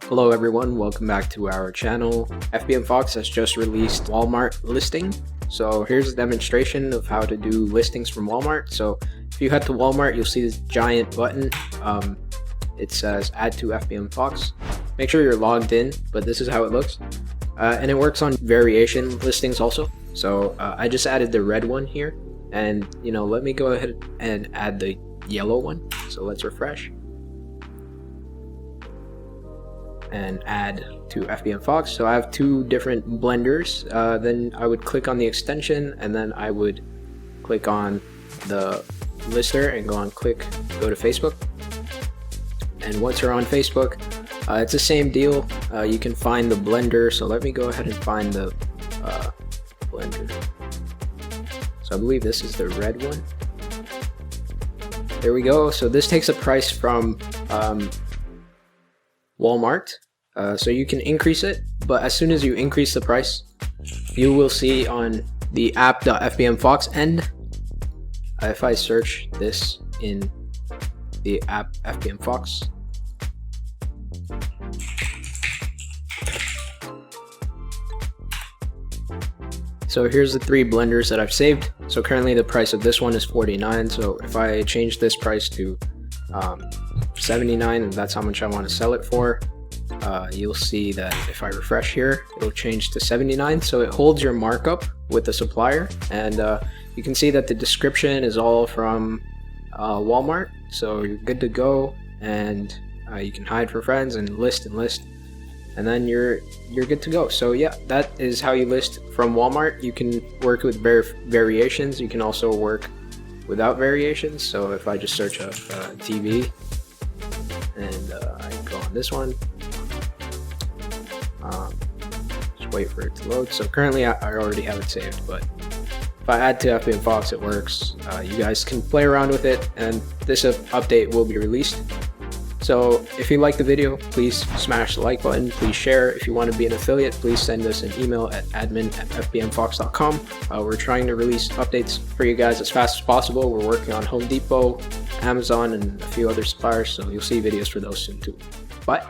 Hello everyone, welcome back to our channel. Fbmfox has just released Walmart listing. So here's a demonstration of how to do listings from Walmart. So if you head to Walmart, you'll see this giant button. It says add to Fbmfox. Make sure you're logged in, but this is how it looks. And it works on variation listings also. So I just added the red one here, and let me go ahead and add the yellow one. So let's refresh and add to Fbmfox. So I have two different blenders. Then I would click on the extension, and then I would click on the lister and go to Facebook. And once you're on Facebook, it's the same deal. You can find the blender. So let me go ahead and find the blender. So I believe this is the red one. There we go. So this takes a price from Walmart. So you can increase it, but as soon as you increase the price, you will see on the app.fbmfox end, if I search this in the app Fbmfox, so here's the three blenders that I've saved. So currently the price of this one is $49. So if I change this price to $79, and that's how much I want to sell it for, you'll see that if I refresh here, it'll change to $79. So it holds your markup with the supplier, and you can see that the description is all from Walmart. So you're good to go, and you can hide for friends and list, and then you're good to go. So yeah, that is how you list from Walmart. You can work with variations. You can also work without variations. So if I just search a TV and I go on this one, just wait for it to load. So currently I already have it saved, but if I add to Fbmfox, it works. You guys can play around with it, and this update will be released. So if you like the video, please smash the like button. Please share. If you want to be an affiliate, please send us an email at admin@fbmfox.com. We're trying to release updates for you guys as fast as possible. We're working on Home Depot, Amazon, and a few other suppliers, so you'll see videos for those soon too. Bye.